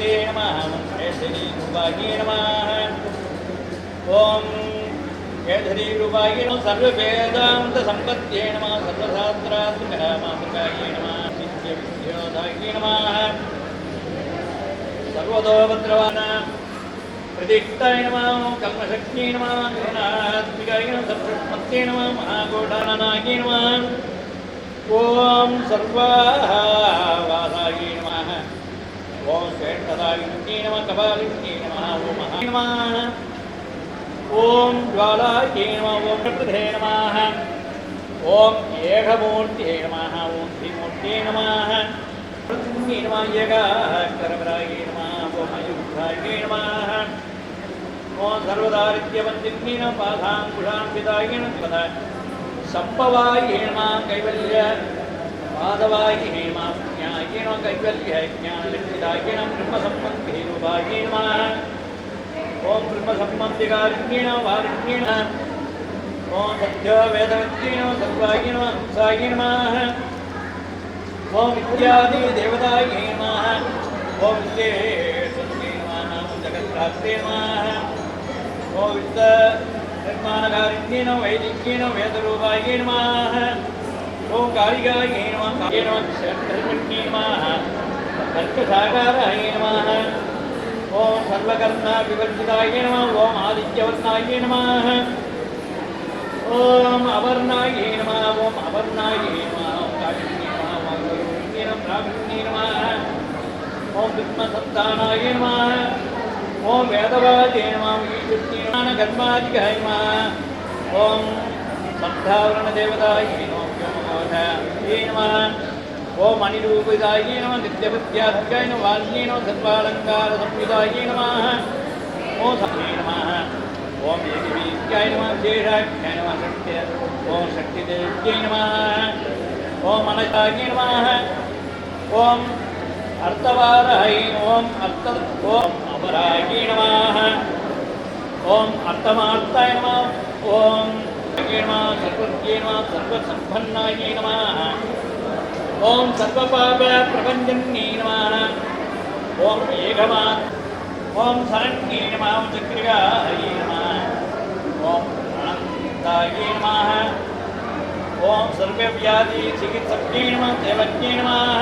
मूर्ते नमः ओम केसरी रूपाय नमः ओम केसरी रूपाय नमः सर्ववेदांत संपत्त्यै नमः सर्वशास्त्रात्मकः मातृकाय नमः नित्य विद्योदाय नमः सर्वतोभद्रवान् प्रतिष्ठाय नमः कर्मशक्त्यै नमः करुणात्मिकाय नमः सर्वशक्त्यै नमः महाकोटानाय नमः ओम सर्ववासाय नमः ओम श्वेतदायिन्यै नमः कपालिन्यै नमः ओम नमः ओम ज्वालायै नमः ओम प्रकृते नमः ओम एकमूर्त्यै नमः ओम त्रिमूर्त्यै नमः पृथ्वी नमः एककरवराय नमः ओम अयुद्धाय नमः ओम सर्वदारिद्र्यवन्दिन्यै नमः पादाङ्कुशान्विताय नमः संभवाय नमः कैवल्य माधवाय नमः ज्ञाय नमः कैवल्य ज्ञानलक्षिताय नमः ब्रह्मसम्बन्धे रूपाय नमः ओम ब्रह्मसम्बन्धिकारिण्ये नमः वारिण्ये नमः ओम सत्य वेदवत्ये नमः सर्वाय नमः हंसाय नमः ओम विद्यादि देवताय नमः ओम विद्येश्वराय नमः ओम जगद्धात्रे नमः ओम विद्य निर्माणकारिण्ये नमः वैदिक्ये नमः वेदरूपाय नमः ओम कारिकाय नमः काये नमः शक्तिर्मण्ये नमः तर्कसाकाराय नमः ओम सर्वकर्मा विवर्जिताय नमः ओम आदित्यवर्णाय नमः ओम अवर्णाय नमः ओम अवर्णाय नमः ओम कालिन्ये नमः ओम गरुण्ये नमः ब्राह्मण्ये नमः ओम विद्मसन्तानाय नमः ओम वेदवाजे नमः ईशुत्ये नमः कर्मादिकाय नमः ओम सद्धावरणदेवताय नमः व्योमकोशाय नमः ओम अनिरूपिताय नमः नित्यविद्याध्याय नमः वाल्ये नमः सर्वालङ्कारसंयुताय नमः ओम सत्ये नमः ओम एकवीर्याय नमः शेषाख्याय नमः शक्त्य ओम शक्तिदेव्यै नमः ओम मनसाय नमः ओम अर्थवाराय ओम अपराय नमः ओम अर्थमार्ताय नमः ओम नमः सर्वज्ञे नमः सर्वसम्पन्नाय नमः ओम सर्वपाप प्रपञ्चन्ये नमः ओम एकमात् ओम शरण्ये नमः ओम चक्रिकाय नमः ओम अनन्ताय नमः ओम सर्वव्याधि चिकित्सके नमः देवज्ञे नमः